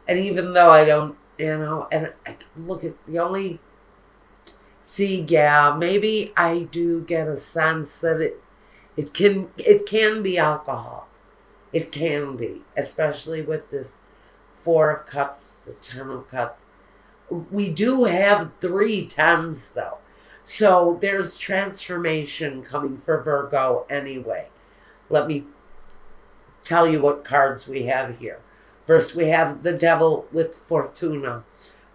And even though I don't, and I look at the only, see, yeah, maybe I do get a sense that it can be alcohol. It can be, especially with this Four of Cups, the Ten of Cups. We do have three tens, though. So there's transformation coming for Virgo anyway. Let me tell you what cards we have here. First, we have the Devil with Fortuna.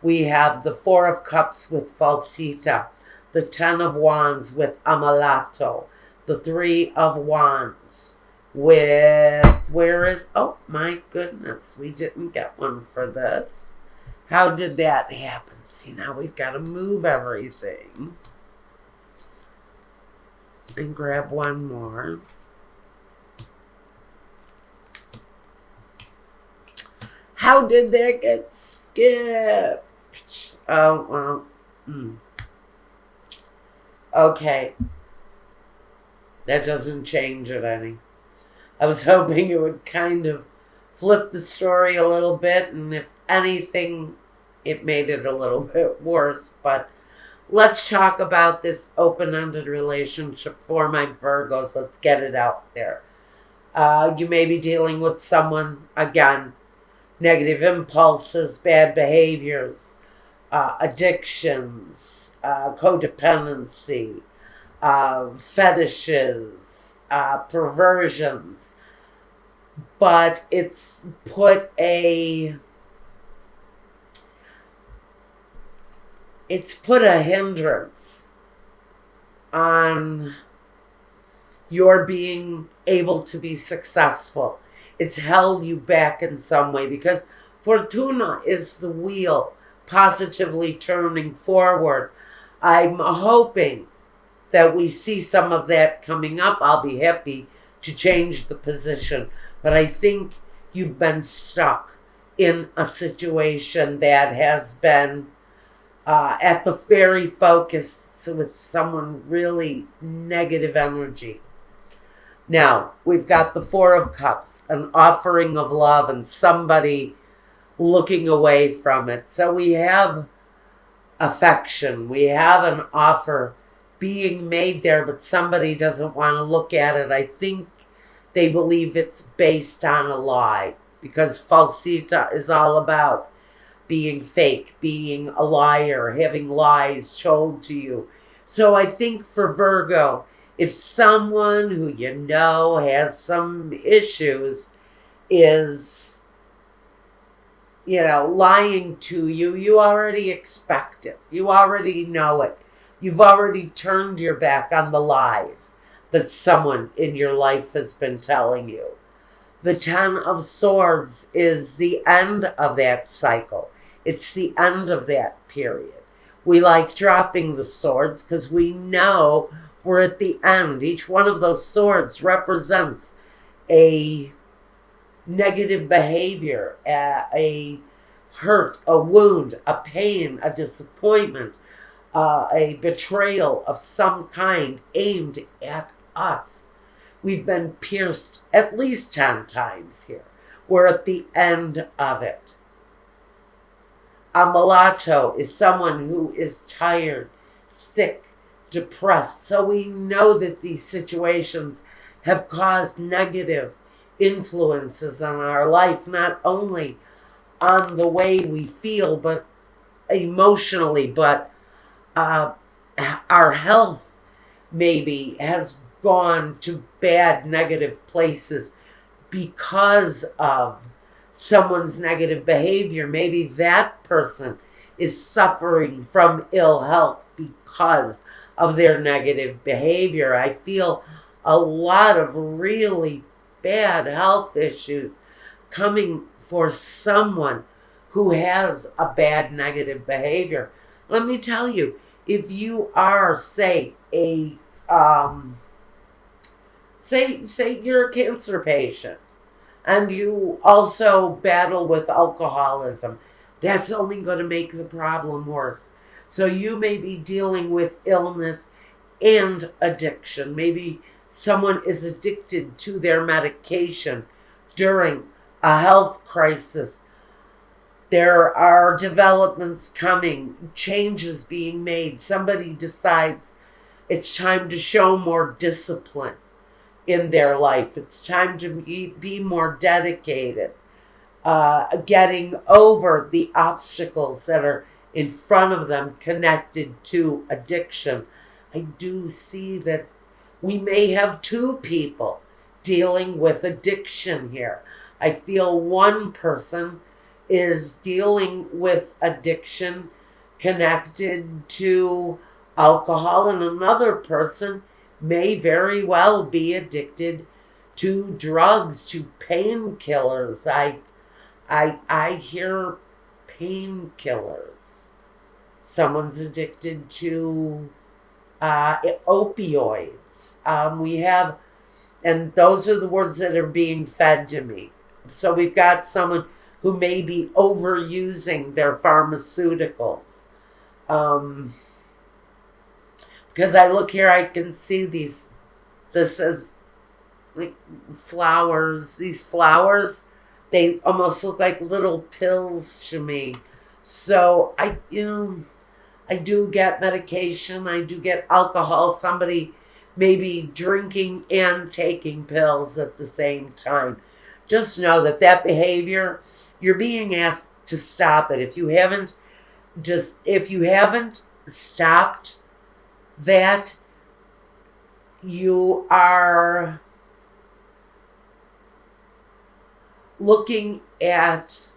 We have the Four of Cups with Falsita. The Ten of Wands with Amalato. The Three of Wands with, where is, oh my goodness, we didn't get one for this. How did that happen? See, now we've got to move everything and grab one more. How did that get skipped? Oh, well. Okay. That doesn't change it any. I was hoping it would kind of flip the story a little bit, and if anything, it made it a little bit worse. But let's talk about this open-ended relationship for my Virgos. Let's get it out there. You may be dealing with someone, again, negative impulses, bad behaviors, addictions, codependency, fetishes, perversions, but it's put a hindrance on your being able to be successful. It's held you back in some way because Fortuna is the wheel positively turning forward. I'm hoping that we see some of that coming up. I'll be happy to change the position. But I think you've been stuck in a situation that has been at the very focus with someone really negative energy. Now, we've got the Four of Cups, an offering of love and somebody looking away from it. So we have affection. We have an offer being made there, but somebody doesn't want to look at it. I think they believe it's based on a lie because falsita is all about being fake, being a liar, having lies told to you. So I think for Virgo, if someone who you know has some issues is, lying to you, you already expect it. You already know it. You've already turned your back on the lies that someone in your life has been telling you. The Ten of Swords is the end of that cycle. It's the end of that period. We like dropping the swords because we know we're at the end. Each one of those swords represents a negative behavior, a hurt, a wound, a pain, a disappointment, a betrayal of some kind aimed at us. We've been pierced at least 10 times here. We're at the end of it. A mulatto is someone who is tired, sick, depressed. So we know that these situations have caused negative influences on our life, not only on the way we feel, but emotionally, but our health maybe has gone to bad negative places because of someone's negative behavior. Maybe that person is suffering from ill health because of their negative behavior. I feel a lot of really bad health issues coming for someone who has a bad negative behavior. Let me tell you, if you are, say, say you're a cancer patient and you also battle with alcoholism, that's only going to make the problem worse. So you may be dealing with illness and addiction. Maybe someone is addicted to their medication during a health crisis. There are developments coming, changes being made. Somebody decides it's time to show more discipline in their life. It's time to be more dedicated, getting over the obstacles that are in front of them connected to addiction. I do see that we may have two people dealing with addiction here. I feel one person is dealing with addiction connected to alcohol, and another person may very well be addicted to drugs, to painkillers. I hear painkillers. Someone's addicted to opioids. We have, and those are the words that are being fed to me. So we've got someone who may be overusing their pharmaceuticals. Because I look here, I can see this is like flowers. These flowers, they almost look like little pills to me. So I do get medication. I do get alcohol. Somebody may be drinking and taking pills at the same time. Just know that behavior, you're being asked to stop it. If you haven't stopped that, you are looking at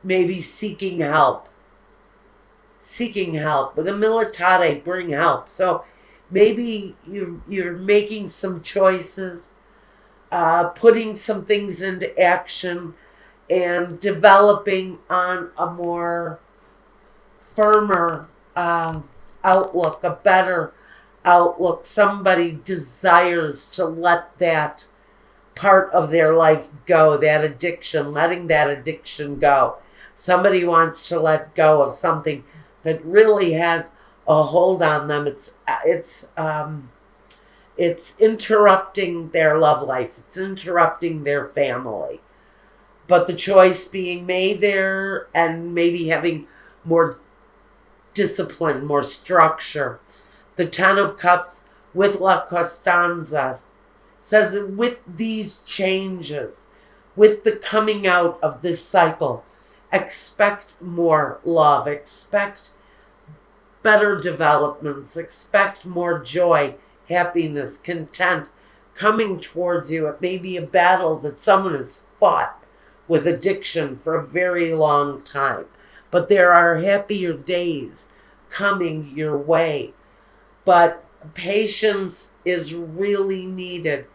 maybe seeking help. With the militare, bring help. So maybe you're making some choices, putting some things into action, and developing on a more firmer outlook, a better outlook. Somebody desires to let that part of their life go, that addiction, letting that addiction go. Somebody wants to let go of something that really has a hold on them. It's interrupting their love life. It's interrupting their family. But the choice being made there, and maybe having more discipline, more structure. The Ten of Cups with La Costanza says that with these changes, with the coming out of this cycle, expect more love, expect better developments, expect more joy, happiness, content coming towards you. It may be a battle that someone has fought with addiction for a very long time, but there are happier days coming your way. But patience is really needed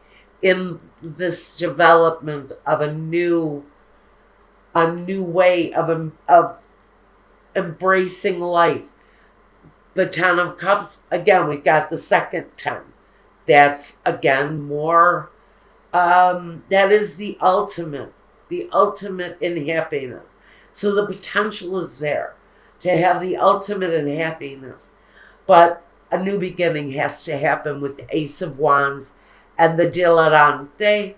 in this development of a new way of embracing life. The Ten of Cups, again, we've got the second 10. That's, again, more, that is the ultimate in happiness. So the potential is there to have the ultimate in happiness. But a new beginning has to happen with the Ace of Wands and the Dilerante.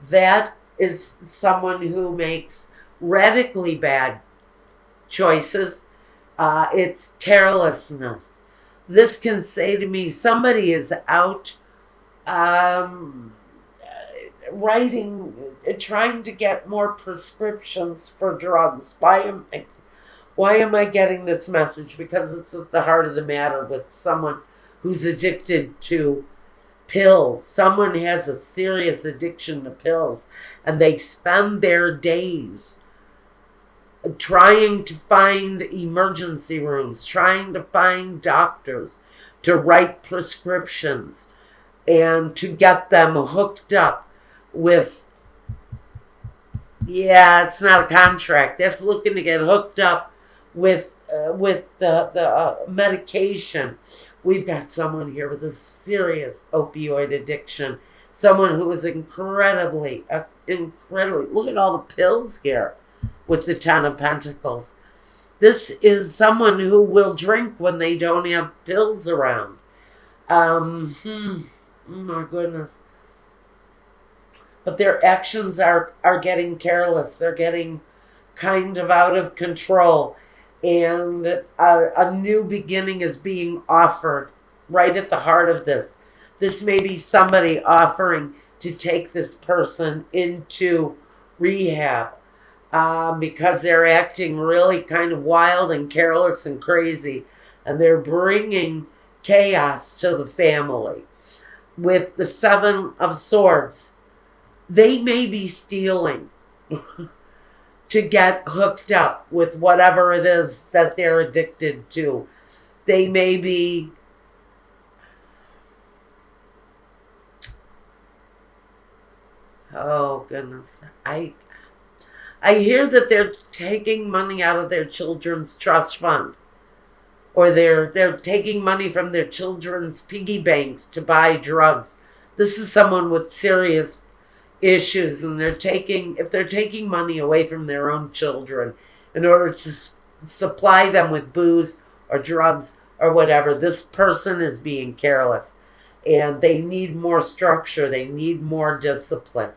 That is someone who makes radically bad choices. It's carelessness. This can say to me, somebody is out trying to get more prescriptions for drugs. Why am I getting this message? Because it's at the heart of the matter with someone who's addicted to pills. Someone has a serious addiction to pills, and they spend their days trying to find emergency rooms, trying to find doctors to write prescriptions and to get them hooked up with, it's not a contract. That's looking to get hooked up with the medication. We've got someone here with a serious opioid addiction. Someone who is incredibly, look at all the pills here with the Ten of Pentacles. This is someone who will drink when they don't have pills around. Oh my goodness. But their actions are getting careless. They're getting kind of out of control, and a new beginning is being offered right at the heart of this. This may be somebody offering to take this person into rehab because they're acting really kind of wild and careless and crazy, and they're bringing chaos to the family. With the Seven of Swords, they may be stealing to get hooked up with whatever it is that they're addicted to. They may be oh goodness. I hear that they're taking money out of their children's trust fund, or they're taking money from their children's piggy banks to buy drugs. This is someone with serious issues, and if they're taking money away from their own children in order to supply them with booze or drugs or whatever, this person is being careless, and they need more structure, they need more discipline.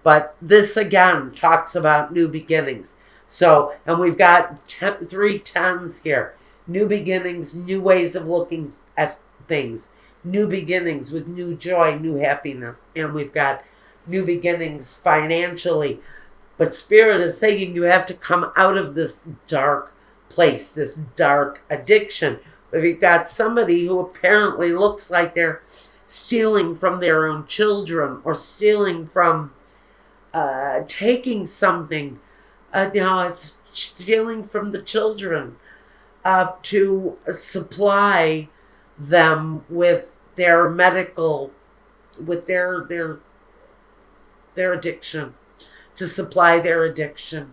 But this again talks about new beginnings. So, and we've got 3 tens here. New beginnings, new ways of looking at things. New beginnings with new joy, new happiness. And we've got new beginnings financially. But Spirit is saying you have to come out of this dark place, this dark addiction. But we've got somebody who apparently looks like they're stealing from their own children, or stealing from, taking something, it's stealing from the children to supply them with their medical, with their addiction, to supply their addiction.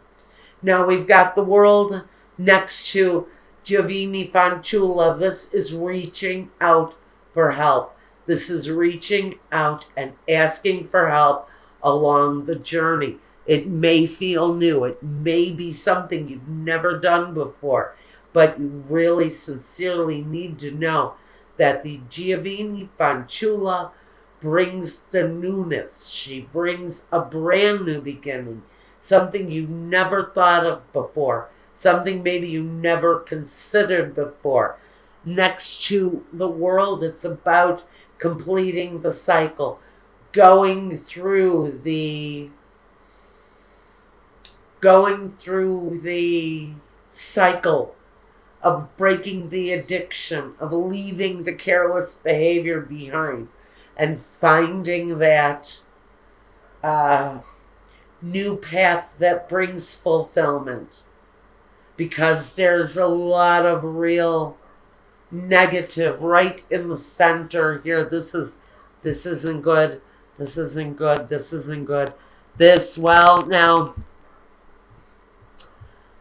Now we've got the World next to Giovanni Fanciulla. This is reaching out for help. This is reaching out and asking for help along the journey. It may feel new. It may be something you've never done before, but you really sincerely need to know that the Giovanni Fanciulla brings the newness. She brings a brand new beginning, something you never thought of before, something maybe you never considered before. Next to the World, it's about completing the cycle, going through the cycle of breaking the addiction, of leaving the careless behavior behind, and finding that new path that brings fulfillment. Because there's a lot of real negative right in the center here. This isn't good. This isn't good. This isn't good. Now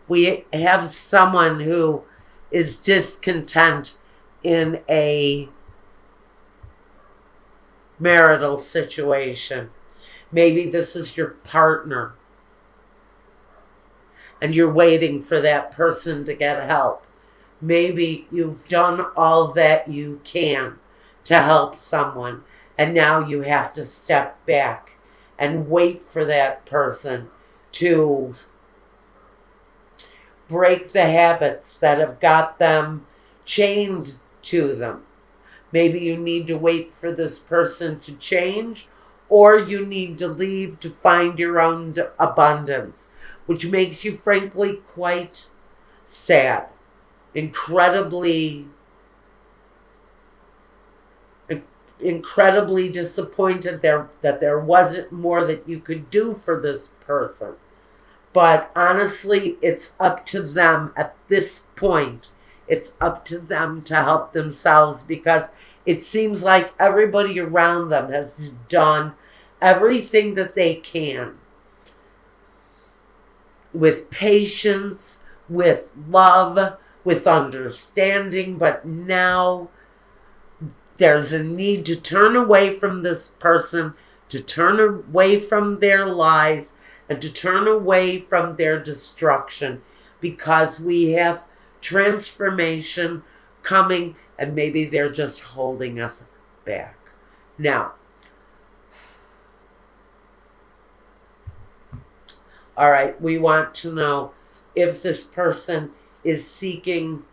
we have someone who is discontent in a marital situation. Maybe this is your partner, and you're waiting for that person to get help. Maybe you've done all that you can to help someone, and now you have to step back and wait for that person to break the habits that have got them chained to them. Maybe you need to wait for this person to change, or you need to leave to find your own abundance, which makes you frankly quite sad, incredibly disappointed that there wasn't more that you could do for this person. But honestly, it's up to them at this point. It's up to them to help themselves, because it seems like everybody around them has done everything that they can with patience, with love, with understanding, but now there's a need to turn away from this person, to turn away from their lies, and to turn away from their destruction, because we have transformation coming, and maybe they're just holding us back. Now, all right, we want to know if this person is seeking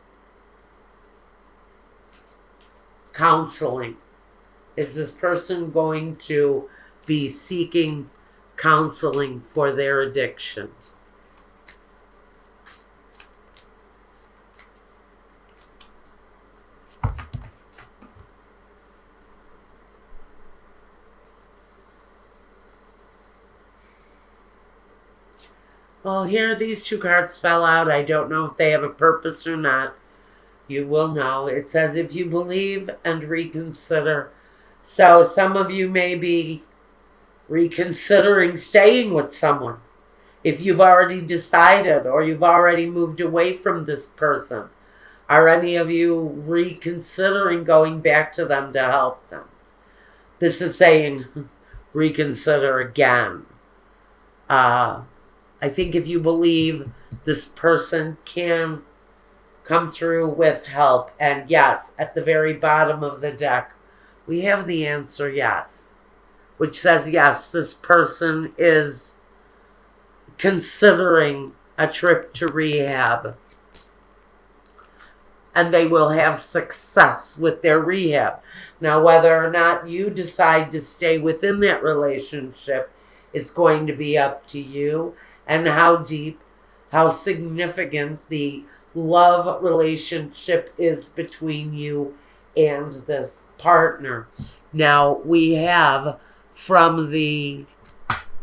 counseling. Is this person going to be seeking counseling for their addiction? Well, here these two cards fell out. I don't know if they have a purpose or not. You will know. It says if you believe and reconsider. So some of you may be reconsidering staying with someone. If you've already decided or you've already moved away from this person. Are any of you reconsidering going back to them to help them? This is saying reconsider again. I think if you believe this person can come through with help, and yes, at the very bottom of the deck, we have the answer yes, which says yes, this person is considering a trip to rehab, and they will have success with their rehab. Now, whether or not you decide to stay within that relationship is going to be up to you, and how deep, how significant the love relationship is between you and this partner. Now, we have from the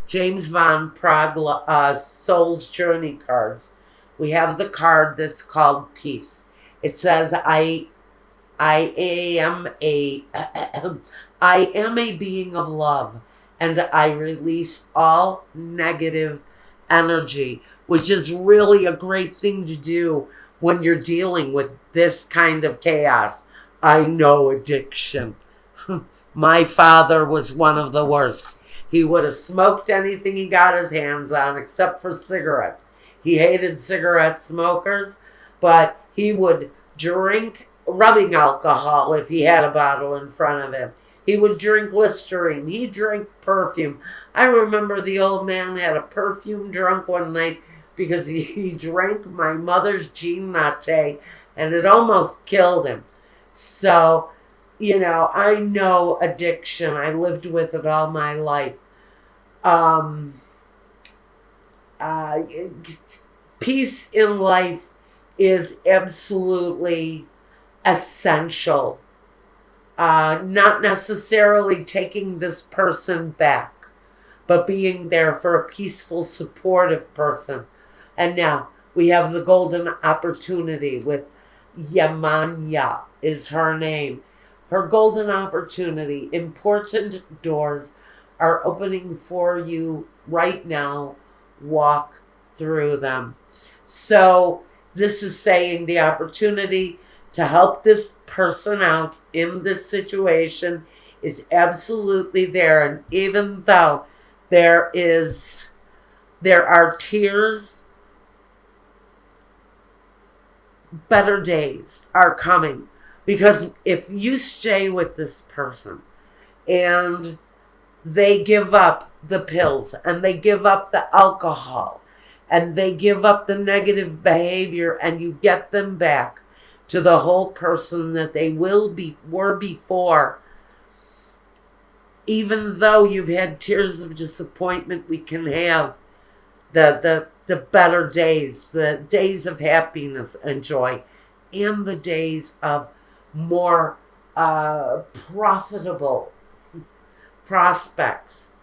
James Van Praagh Soul's Journey cards, we have the card that's called Peace. It says, I am a being of love, and I release all negative energy, which is really a great thing to do when you're dealing with this kind of chaos. I know addiction. My father was one of the worst. He would have smoked anything he got his hands on except for cigarettes. He hated cigarette smokers, but he would drink rubbing alcohol if he had a bottle in front of him. He would drink Listerine. He drank perfume. I remember the old man had a perfume drunk one night because he drank my mother's Jean Latte, and it almost killed him. So, I know addiction. I lived with it all my life. Peace in life is absolutely essential. Not necessarily taking this person back, but being there for a peaceful, supportive person. And now we have the golden opportunity with Yamanya is her name. Her golden opportunity, important doors are opening for you right now. Walk through them. So this is saying the opportunity to help this person out in this situation is absolutely there. And even though there are tears, better days are coming. Because if you stay with this person and they give up the pills and they give up the alcohol and they give up the negative behavior, and you get them back to the whole person that they were before, even though you've had tears of disappointment, we can have the better days, the days of happiness and joy, and the days of more profitable prospects